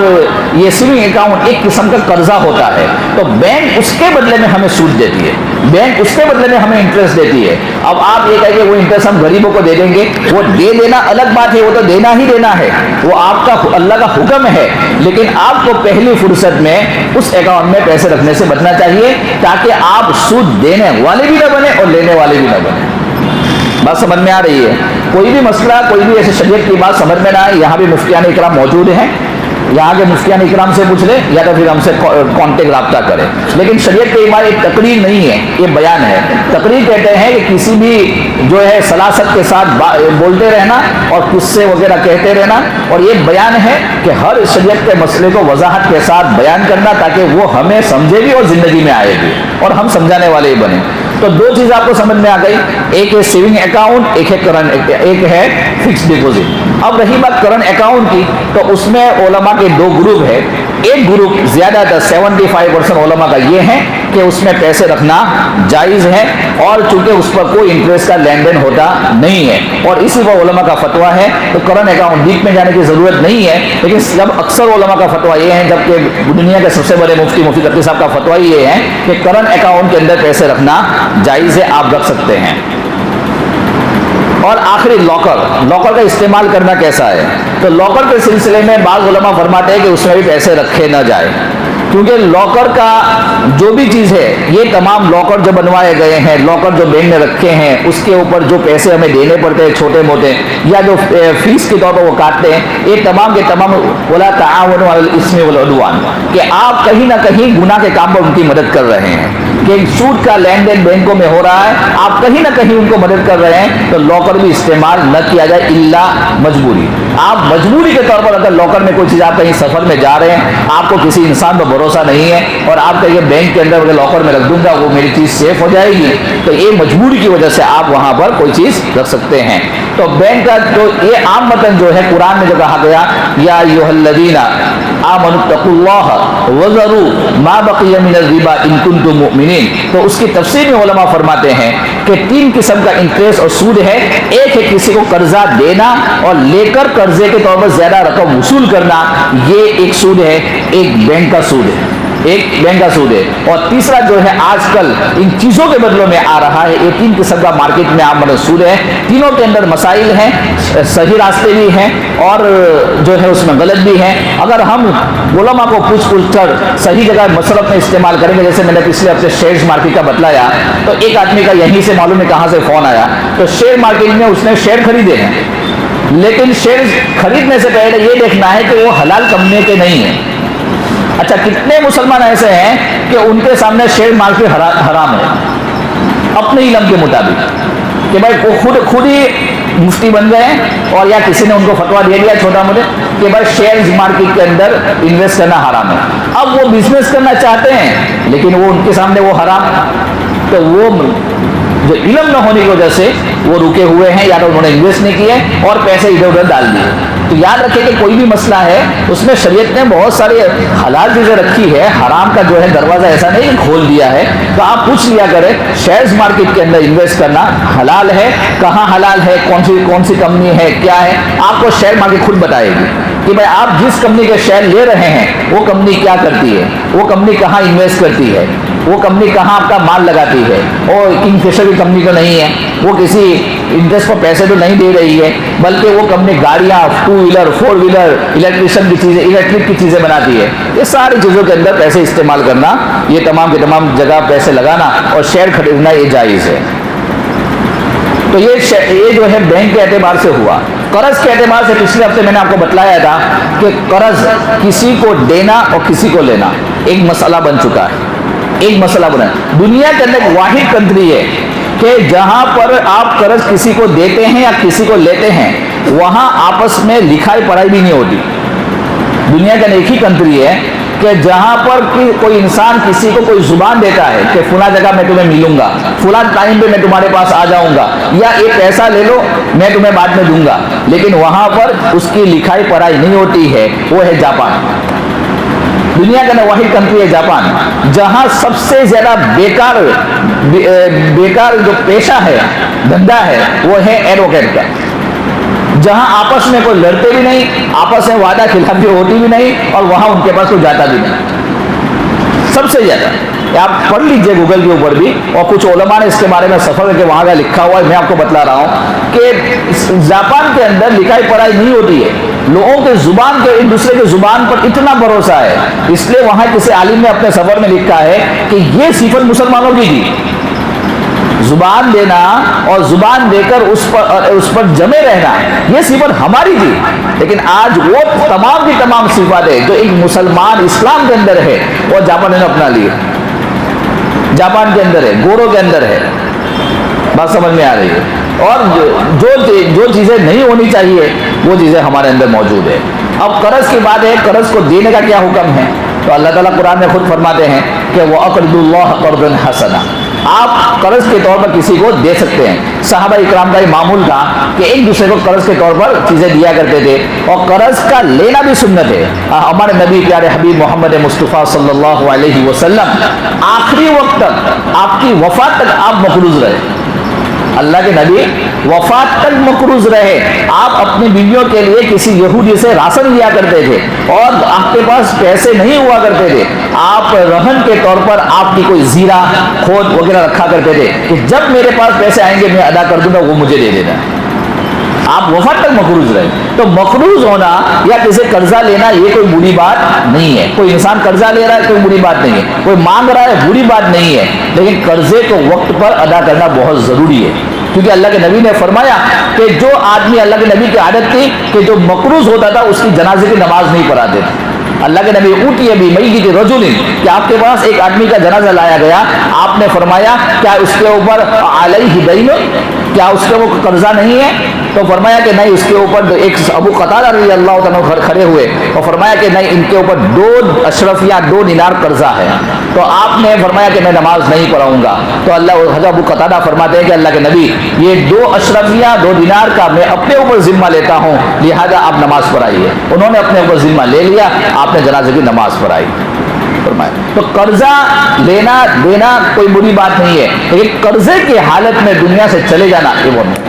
یہ سیونگ اکاؤنٹ ایک قسم کا قرضہ ہوتا ہے، تو بینک اس کے بدلے میں ہمیں سود دیتی ہے، بینک اس کے بدلے میں ہمیں انٹرسٹ دیتی ہے۔ اب آپ یہ کہیں گے وہ انٹرسٹ ہم غریبوں کو دے دیں گے، وہ دے دینا الگ بات ہے، وہ تو دینا ہی دینا ہے، وہ آپ کا اللہ کا حکم ہے، لیکن آپ کو پہلی فرصت میں اس اکاؤنٹ میں پیسے رکھنے سے بچنا چاہیے تاکہ آپ سود دینے والے بھی نہ بنے اور لینے والے بھی نہ بنے۔ بات سمجھ میں آ رہی ہے؟ کوئی بھی مسئلہ، کوئی بھی ایسی شریعت کی بات سمجھ میں نہ آئے، یہاں بھی مفتیان اکرام موجود ہیں، یہاں کے مفتیان اکرام سے پوچھ لیں یا تو پھر ہم سے کانٹیکٹ رابطہ کریں۔ لیکن شریعت کے عبارت ایک تقریر نہیں ہے، یہ بیان ہے۔ تقریر کہتے ہیں کہ کسی بھی جو ہے سلاست کے ساتھ بولتے رہنا اور قصے وغیرہ کہتے رہنا، اور یہ بیان ہے کہ ہر شریعت کے مسئلے کو وضاحت کے ساتھ بیان کرنا تاکہ وہ ہمیں سمجھے بھی اور زندگی میں آئے بھی اور ہم سمجھانے والے ہی بنے۔ تو دو چیز آپ کو سمجھ میں آ گئی، ایک ہے سیونگ اکاؤنٹ، ایک ہے فکس ڈپوزٹ۔ اب رہی بات کرنٹ اکاؤنٹ کی، تو اس میں علماء کے دو گروپ ہے۔ ایک گروپ زیادہ تر 75% علماء کا یہ ہے کہ اس میں پیسے رکھنا جائز ہے، اور چونکہ اس پر کوئی انٹرسٹ کا لین دین ہوتا نہیں ہے، اور اسی پر علماء کا فتویٰ ہے، تو کرنٹ اکاؤنٹ ڈیپ میں جانے کی ضرورت نہیں ہے۔ لیکن جب اکثر علماء کا فتویٰ یہ ہے، جبکہ دنیا کے سب سے بڑے مفتی قطبی صاحب کا فتویٰ یہ ہے کہ کرنٹ اکاؤنٹ کے اندر پیسے رکھنا جائز ہے، آپ رکھ سکتے ہیں۔ اور آخری لاکر کا استعمال کرنا کیسا ہے؟ تو لاکر کے سلسلے میں بعض علماء فرماتے ہیں کہ اس میں بھی پیسے رکھے نہ جائے، کیونکہ لاکر کا جو بھی چیز ہے، یہ تمام لاکر جو بنوائے گئے ہیں، لاکر جو بینک میں رکھے ہیں، اس کے اوپر جو پیسے ہمیں دینے پڑتے ہیں چھوٹے موٹے، یا جو فیس کے طور پر وہ کاٹتے ہیں، یہ تمام کے تمام ولا تعاونوا علی الاثم والعدوان، کہ آپ کہیں نہ کہیں گناہ کے کام پر ان کی مدد کر رہے ہیں، کہ سود کا لین دین بینکوں میں ہو رہا ہے، آپ کہیں نہ کہیں ان کو مدد کر رہے ہیں، تو لاکر بھی استعمال نہ کیا جائے الا مجبوری۔ آپ مجبوری کے طور پر اگر لاکر میں کوئی چیز، آپ کہیں سفر میں جا رہے ہیں، آپ کو کسی انسان پر بھروسہ نہیں ہے، اور آپ کہیں بینک کے اندر لاکر میں رکھ دوں گا وہ میری چیز سیف ہو جائے گی، تو یہ مجبوری کی وجہ سے آپ وہاں پر کوئی چیز رکھ سکتے ہیں۔ تو بینک کا جو یہ عام متن جو ہے قرآن میں جو کہا گیا، یا ایھا الذین آمنوا اتقوا اللہ وذروا ما بقی من الربا ان کنتم مؤمنین، تو اس کی تفسیر میں علماء فرماتے ہیں کہ تین قسم کا انٹرسٹ اور سود ہے۔ ایک ہے کسی کو قرضہ دینا اور لے کر قرضے کے طور پر زیادہ رقم وصول کرنا، یہ ایک سود ہے، ایک بینک کا سود ہے، اور تیسرا جو ہے آج کل ان چیزوں کے بدلوں میں آ رہا ہے، یہ تین قسم کا مارکیٹ میں عام سود ہے۔ تینوں کے اندر مسائل ہیں، صحیح راستے بھی ہیں اور جو ہے اس میں غلط بھی ہیں۔ اگر ہم علماء کو پوچھ کر صحیح جگہ مصرف میں استعمال کریں گے، جیسے میں نے پچھلے ہفتے شیئرز مارکیٹ کا بتلایا، تو ایک آدمی کا یہیں سے معلوم ہے کہاں سے فون آیا، تو شیئر مارکیٹ میں اس نے شیئر خریدے ہیں، لیکن شیئر خریدنے سے پہلے یہ دیکھنا ہے کہ وہ حلال کمپنی کے نہیں ہیں۔ اچھا، کتنے مسلمان ایسے ہیں کہ ان کے سامنے شیئر مارکیٹ حرام ہے اپنے علم کے مطابق، کہ بھائی وہ خود ہی مفتی بن گئے، اور یا کسی نے ان کو فتویٰ دے دیا چھوٹا موٹے کہ بھائی شیئر مارکیٹ کے اندر انویسٹ کرنا حرام ہے۔ اب وہ بزنس کرنا چاہتے ہیں، لیکن وہ ان کے سامنے وہ حرام، تو وہ جو علم نہ ہونے کی وجہ سے وہ رکے ہوئے ہیں، یا تو انہوں نے انویسٹ نہیں کیے اور پیسے ادھر ادھر ڈال دیے۔ تو یاد رکھیں کہ کوئی بھی مسئلہ ہے اس میں شریعت نے بہت ساری حلال چیزیں رکھی ہے، حرام کا جو ہے دروازہ ایسا نہیں کہ کھول دیا ہے۔ تو آپ پوچھ لیا کریں شیئرز مارکیٹ کے اندر انویسٹ کرنا حلال ہے، کہاں حلال ہے، کون سی کمپنی ہے، کیا ہے، آپ کو شیئر مارکیٹ خود بتائے گی کہ بھائی آپ جس کمپنی کے شیئر لے رہے ہیں وہ کمپنی کیا کرتی ہے، وہ کمپنی کہاں انویسٹ کرتی ہے، وہ کمپنی کہاں آپ کا مال لگاتی ہے، اور کنگ فشر کی کمپنی تو نہیں ہے، وہ کسی انٹرسٹ پر پیسے تو نہیں دے رہی ہے، بلکہ وہ کمپنی گاڑیاں، 2 ویلر 4 ویلر، الیکٹریشن کی چیزیں، الیکٹرک کی چیزیں بناتی ہے۔ یہ ساری چیزوں کے اندر پیسے استعمال کرنا، یہ تمام کے تمام جگہ پیسے لگانا اور شیئر خریدنا یہ جائز ہے۔ تو یہ جو ہے بینک کے اعتبار سے ہوا۔ قرض کے اعتبار سے پچھلے ہفتے میں نے آپ کو بتلایا تھا کہ قرض کسی کو دینا اور کسی کو لینا ایک مسئلہ بن چکا ہے، ایک مسئلہ بنا ہے۔ دنیا کے اندر ایک واحد کنٹری ہے کہ جہاں پر آپ قرض کسی کو دیتے ہیں یا کسی کو لیتے ہیں، وہاں آپس میں لکھائی پڑھائی بھی نہیں ہوتی۔ دنیا کا ایک ہی کنٹری ہے کہ جہاں پر کوئی انسان کسی کو کوئی زبان دیتا ہے کہ فلاں جگہ میں تمہیں ملوں گا، فلاں ٹائم پہ میں تمہارے پاس آ جاؤں گا، یا ایک پیسہ لے لو میں تمہیں بعد میں دوں گا، لیکن وہاں پر اس کی لکھائی پڑھائی نہیں ہوتی ہے، وہ ہے جاپان۔ دنیا کا واحد کنٹری ہے جاپان، جہاں سب سے زیادہ بیکار جو پیشہ ہے، دھندا ہے، وہ ہے ایڈوکیٹ کا، جہاں آپس میں کوئی لڑتے بھی نہیں، آپس میں وعدہ خلافی ہوتی بھی نہیں، اور وہاں ان کے پاس کوئی جاتا بھی نہیں۔ سب سے زیادہ آپ پڑھ لیجئے گوگل کے اوپر بھی، اور کچھ علماء نے اس کے بارے میں سفر کر کے وہاں کا لکھا ہوا ہے، میں آپ کو بتلا رہا ہوں کہ جاپان کے اندر لکھائی پڑھائی نہیں ہوتی ہے، لوگوں کے زبان کے ایک دوسرے کے زبان پر اتنا بھروسہ ہے، اس لیے وہاں کسی عالم نے اپنے سفر میں لکھا ہے کہ یہ صفت مسلمانوں کی تھی، زبان دینا اور زبان دے کر اس پر جمے رہنا، یہ صفت ہماری تھی، لیکن آج وہ تمام کی تمام صفاتیں جو ایک مسلمان اسلام کے اندر ہے وہ جاپان نے اپنا لی، جاپان کے اندر ہے، گورو کے اندر ہے۔ بات سمجھ میں آ رہی ہے؟ اور جو چیزیں نہیں ہونی چاہیے وہ چیزیں ہمارے اندر موجود ہے۔ اب قرض کی بات ہے، قرض کو دینے کا کیا حکم ہے؟ تو اللہ تعالیٰ قرآن میں خود فرماتے ہیں کہ وَأَقْرِضُوا اللَّهَ قَرْضًا حَسَنًا، آپ قرض کے طور پر کسی کو دے سکتے ہیں. صحابہ اکرام کا یہ معمول تھا کہ ایک دوسرے کو قرض کے طور پر چیزیں دیا کرتے تھے, اور قرض کا لینا بھی سنت ہے. ہمارے نبی پیارے حبیب محمد مصطفیٰ صلی اللہ علیہ وسلم آخری وقت تک, آپ کی وفات تک آپ مقروض رہے. اللہ کے نبی وفات تک مقروض رہے. آپ اپنی بیویوں کے لیے کسی یہودی سے راشن لیا کرتے تھے, اور آپ کے پاس پیسے نہیں ہوا کرتے تھے. آپ رہن کے طور پر آپ کی کوئی زیرہ کھود وغیرہ رکھا کرتے تھے کہ جب میرے پاس پیسے آئیں گے میں ادا کر دوں گا, وہ مجھے دے دینا. آپ وفات تک مقروض رہے. تو مقروض ہونا یا کسی قرضہ لینا یہ کوئی بری بات نہیں ہے. کوئی انسان قرضہ لے رہا ہے کوئی بری بات نہیں ہے, کوئی مانگ رہا ہے بری بات نہیں ہے, لیکن قرضے کو وقت پر ادا کرنا بہت ضروری ہے. کیونکہ اللہ کے نبی نے فرمایا کہ جو آدمی, اللہ کے نبی کی عادت تھی کہ جو مقروض ہوتا تھا اس کی جنازے کی نماز نہیں پڑھاتے تھے. اللہ کے نبی اوٹی ابھی میت رجل, کہ آپ کے پاس ایک آدمی کا جنازہ لایا گیا, آپ نے فرمایا کیا اس کے اوپر علیہ دین, کیا اس کے اوپر قرضہ نہیں ہے؟ تو فرمایا کہ نہیں, اس کے اوپر ایک ابو قتادہ رضی اللہ عنہ کھڑے ہوئے اور فرمایا کہ نہیں, ان کے اوپر 2 اشرفیہ 2 دینار قرضہ ہے. تو آپ نے فرمایا کہ میں نماز نہیں پڑھاؤں گا. تو حضرت ابو قتادہ فرماتے ہیں کہ اللہ کے نبی یہ 2 اشرفیہ 2 دینار کا میں اپنے اوپر ذمہ لیتا ہوں, لہذا آپ نماز پڑھائیے. انہوں نے اپنے اوپر ذمہ لے لیا, آپ نے جنازے کی نماز پڑھائی. تو قرضہ لینا دینا کوئی بری بات نہیں ہے, لیکن قرضے کی حالت میں دنیا سے چلے جانا.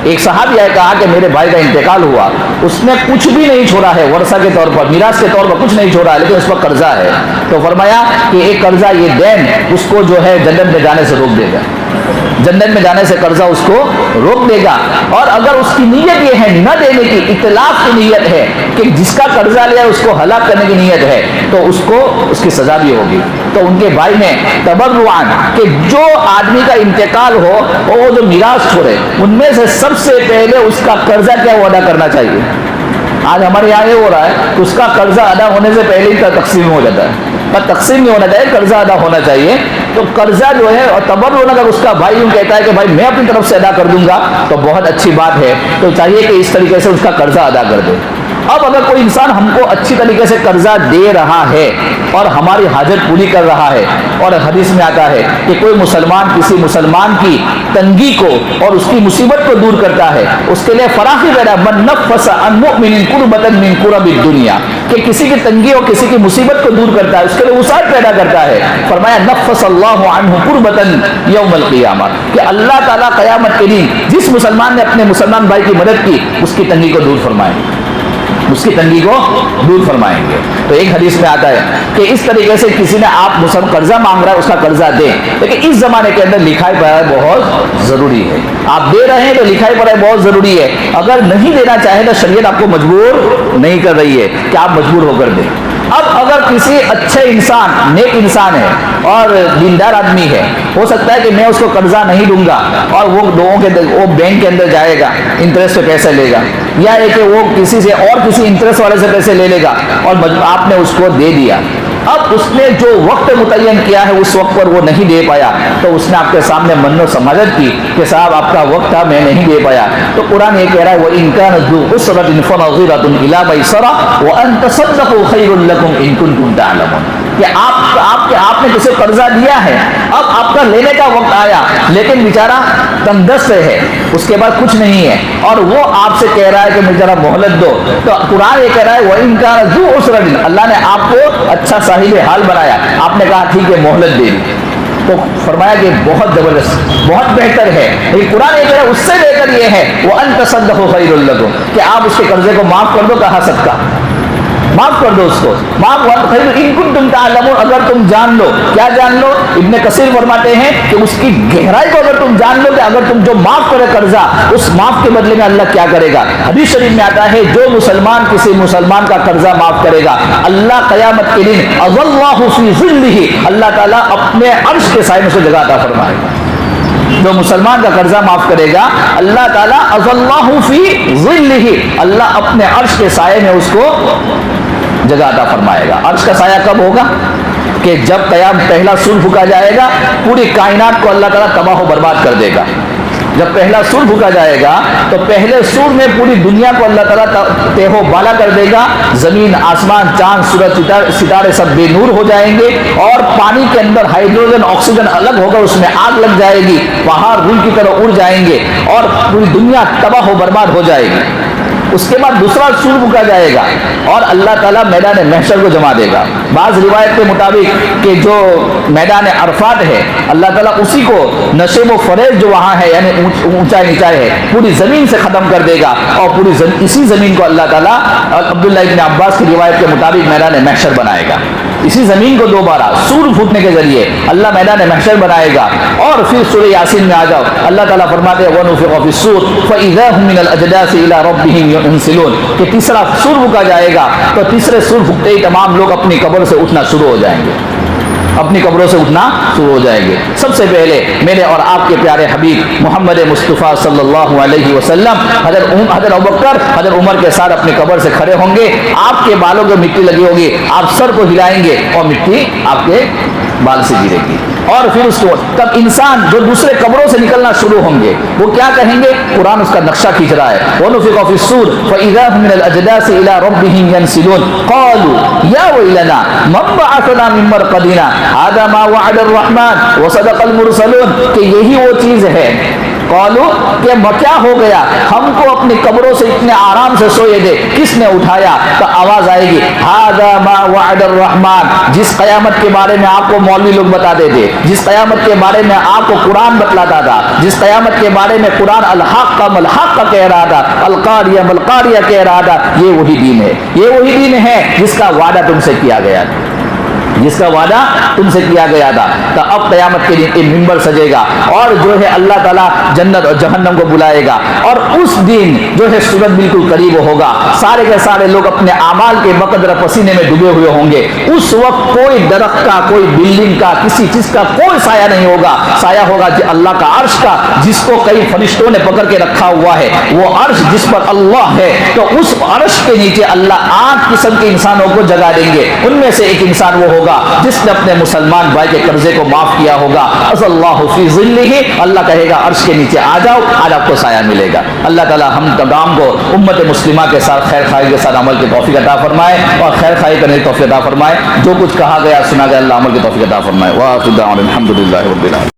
ایک صحابی نے کہا کہ میرے بھائی کا انتقال ہوا, اس نے کچھ بھی نہیں چھوڑا ہے, ورثہ کے طور پر میراث کے طور پر کچھ نہیں چھوڑا ہے, لیکن اس پر قرضہ ہے. تو فرمایا کہ ایک قرضہ, یہ دین اس کو جو ہے جنت میں جانے سے روک دے گا. جنت میں جانے سے قرضہ اس کو روک دے گا. اور اگر اس کی نیت یہ ہے نہ دینے کی, اطلاق کی نیت ہے کہ جس کا قرضہ لیا اس کو ہلاک کرنے کی نیت ہے, تو اس کو اس کی سزا بھی ہوگی. تو ان کے بھائی نے تبرعاً کہ جو آدمی کا انتقال ہو اور وہ جو میراث چھوڑے, ان میں سے سب سے پہلے اس کا قرضہ کیا وہ ادا کرنا چاہیے. آج ہمارے یہاں یہ ہو رہا ہے کہ اس کا قرضہ ادا ہونے سے پہلے ہی تقسیم ہو جاتا ہے. پر تقسیم نہیں ہونا چاہیے, قرضہ ادا ہونا چاہیے. تو قرضہ جو ہے, اور تبرع اگر اس کا بھائی یوں کہتا ہے کہ بھائی میں اپنی طرف سے ادا کر دوں گا, تو بہت اچھی بات ہے. تو چاہیے کہ اس طریقے سے اس کا قرضہ ادا کر دے. اب اگر کوئی انسان ہم کو اچھی طریقے سے قرضہ دے رہا ہے اور ہماری حاجت پوری کر رہا ہے, اور حدیث میں آتا ہے کہ کوئی مسلمان کسی مسلمان کی تنگی کو اور اس کی مصیبت کو دور کرتا ہے, اس کے لیے فراخی پیدا, من نفس عن مؤمن کربۃ من کرب الدنیا, کہ کسی کی تنگی اور کسی کی مصیبت کو دور کرتا ہے, اس کے لیے وسعت پیدا کرتا ہے. فرمایا نفس اللہ عنہ کربۃ یوم القیامہ, کہ اللہ تعالیٰ قیامت کے دن جس مسلمان نے اپنے مسلمان بھائی کی مدد کی, اس کی تنگی کو دور فرمائیں, اس کی تنگی کو دور فرمائیں گے. تو ایک حدیث میں آتا ہے کہ اس طریقے سے کسی نے آپ مسلم قرضہ مانگ رہا ہے, اس کا قرضہ دیں, لیکن اس زمانے کے اندر لکھائی پڑھائی بہت ضروری ہے. آپ دے رہے ہیں تو لکھائی پڑھائی بہت ضروری ہے. اگر نہیں دینا چاہیں تو شریعت آپ کو مجبور نہیں کر رہی ہے کہ آپ مجبور ہو کر دیں. اب اگر کسی اچھے انسان, نیک انسان ہے اور دیندار آدمی ہے, ہو سکتا ہے کہ میں اس کو قرضہ نہیں دوں گا اور وہ لوگوں کے وہ بینک کے اندر جائے گا, انٹرسٹ پہ پیسے لے گا, یا ہے کہ وہ کسی سے اور کسی انٹرسٹ والے سے پیسے لے لے گا, اور آپ نے اس کو دے دیا. اب اس نے جو وقت متعین کیا ہے اس وقت پر وہ نہیں دے پایا, تو اس نے آپ کے سامنے من و سماجت کی کہ صاحب آپ کا وقت تھا, میں نہیں دے پایا. تو قرآن یہ کہہ رہا ہے وَإِن كَانَ ذُو عُسْرَةٍ فَنَظِرَةٌ إِلَىٰ مَيْسَرَةٍ وَأَن تَصَدَّقُوا خَيْرٌ لَكُمْ إِن كُنتُمْ تَعْلَمُونَ, کہ آپ نے کسی کو قرضہ دیا ہے, اب آپ کا لینے کا وقت آیا, لیکن بیچارہ تنگ دست ہے, اس کے بعد کچھ نہیں ہے, اور وہ آپ سے کہہ رہا ہے کہ مجھے ذرا مہلت دو. تو قرآن یہ کہہ رہا ہے وَإِن كَانَ ذُو عُسْرَةٍ, اللہ نے آپ کو اچھا صاحب حال بنایا, آپ نے کہا ٹھیک ہے مہلت دے دی. تو فرمایا کہ بہت زبردست, بہت بہتر ہے. لیکن قرآن یہ کہہ رہا ہے اس سے بہتر یہ ہے وَأَن تَصَدَّقُوا خَيْرٌ لَكُمْ, کہ آپ اس کے قرضے کو معاف کر دو. کہا صدقہ معاف کر دو, اس کو معاف خیر ان کنتم تعلمون, اگر تم جان لو. کیا جان لو؟ ابن کثیر فرماتے ہیں کہ اس کی گہرائی کو اگر تم جان لو, کہ اگر تم جو معاف کرے قرضہ, اس معاف کے بدلے میں اللہ کیا کرے گا. حدیث شریف میں آتا ہے جو مسلمان کسی مسلمان کا قرضہ معاف کرے گا, اللہ قیامت کے دن اظلہ فی ظلہ, اللہ تعالیٰ اپنے عرش کے سائے میں سے جگہ عطا فرمائے گا. جو مسلمان کا قرضہ معاف کرے گا, اللہ تعالیٰ اظلہ فی ظلہ, اللہ اپنے عرش کے سائے میں اس کو جگہ عطا فرمائے گا. عرش کا سایہ کب ہوگا؟ کہ جب قیام پہلا سور پھونکا جائے گا, پوری کائنات کو اللہ تعالیٰ تباہ و برباد کر دے گا. جب پہلا سور پھونکا جائے گا تو پہلے سور میں پوری دنیا کو اللہ تعالیٰ تہو بالا کر دے گا، زمین آسمان چاند سورج ستارے سب بے نور ہو جائیں گے، اور پانی کے اندر ہائیڈروجن آکسیجن الگ ہوگا، اس میں آگ لگ جائے گی، پہاڑ روئی کی طرح اڑ جائیں گے اور پوری دنیا تباہ و برباد ہو جائے گی۔ اس کے بعد دوسرا سور پھونکا جائے گا اور اللہ تعالیٰ میدان محشر کو جما دے گا۔ بعض روایت کے مطابق کہ جو میدان عرفات ہے اللہ تعالیٰ اسی کو نشیب و فریض جو وہاں ہے یعنی اونچائی نیچائی ہے پوری زمین سے ختم کر دے گا، اور پوری اسی زمین کو اللہ تعالیٰ عبداللہ ابن عباس کی روایت کے مطابق میدان محشر بنائے گا۔ اسی زمین کو دوبارہ سور پھوٹنے کے ذریعے اللہ میدان محشر بنائے گا۔ اور پھر سورہ یاسین میں آ جاؤ، اللہ تعالیٰ فرماتے ہیں وَنُفِخَ فِي الصُّورِ فَإِذَا هُم مِّنَ الْأَجْدَاثِ إِلَىٰ رَبِّهِمْ ينسلون، کہ تیسرا سور پھونکا جائے گا تو تیسرے سور پھونکتے ہی تمام لوگ اپنی قبر سے اٹھنا شروع ہو جائیں گے، اپنی قبروں سے اٹھنا شروع ہو جائیں گے۔ سب سے پہلے میرے اور آپ کے پیارے حبیب محمد مصطفیٰ صلی اللہ علیہ وسلم حضرت ابوبکر حضرت عمر کے ساتھ اپنی قبر سے کھڑے ہوں گے، آپ کے بالوں کو مٹی لگی ہوگی، آپ سر کو ہلائیں گے اور مٹی آپ کے بال سے گرے گی، اور پھر اس کو تب انسان جو دوسرے قبروں سے نکلنا شروع ہوں گے وہ کیا کہیں گے؟ قرآن اس کا نقشہ کھینچ رہا ہے، وَنُفِخَ فِي الصُّورِ فَإِذَا هُم مِّنَ الْأَجْدَاثِ إِلَىٰ رَبِّهِمْ يَنسِلُونَ قَالُوا يَا وَيْلَنَا مَن بَعَثَنَا مِن مَّرْقَدِنَا هَٰذَا مَا وَعَدَ الرَّحْمَٰنُ وَصَدَقَ الْمُرْسَلُونَ، کہ یہی وہ چیز ہے قالو کہ کیا ہو گیا، ہم کو اپنی قبروں سے اتنے آرام سے سوئے دے، کس نے اٹھایا؟ تو آواز آئے گی ھذا ما وعد الرحمن، جس قیامت کے بارے میں آپ کو مولوی لوگ بتاتے تھے، جس قیامت کے بارے میں آپ کو قرآن بتلاتا تھا، جس قیامت کے بارے میں قرآن الحق ملحق کہہ رہا تھا، القاریہ ملقاریہ کہہ رہا تھا، یہ وہی دین ہے، یہ وہی دین ہے جس کا وعدہ تم سے کیا گیا تھا، جس کا وعدہ تم سے کیا گیا تھا۔ تو اب قیامت کے دن ایک ممبر سجے گا اور جو ہے اللہ تعالیٰ جنت اور جہنم کو بلائے گا، اور اس دن جو ہے سورج بالکل قریب ہوگا، سارے کے سارے لوگ اپنے اعمال کے بقدر پسینے میں ڈوبے ہوئے ہوں گے۔ اس وقت کوئی درخت کا، کوئی بلڈنگ کا، کسی چیز کا کوئی سایہ نہیں ہوگا، سایہ ہوگا کہ اللہ کا عرش کا، جس کو کئی فرشتوں نے پکڑ کے رکھا ہوا ہے، وہ عرش جس پر اللہ ہے، تو اس عرش کے نیچے اللہ 8 قسم کے انسانوں کو جگہ دیں گے۔ ان میں سے ایک انسان وہ ہوگا جس نے اپنے مسلمان بھائی کے قرضے کو معاف کیا ہوگا، اصل اللہ فی ظلہ، اللہ کہے گا عرش کے نیچے آ جاؤ، آج آپ کو سایہ ملے گا۔ اللہ تعالی ہم تمام کو امت مسلمہ کے ساتھ خیر خواہی کے ساتھ عمل کی توفیق عطا فرمائے اور خیر خواہی کرنے کی توفیق عطا فرمائے، جو کچھ کہا گیا سنا گیا اللہ عمل کی توفیق عطا فرمائے۔ وآخر دعوانا الحمدللہ رب العالمین۔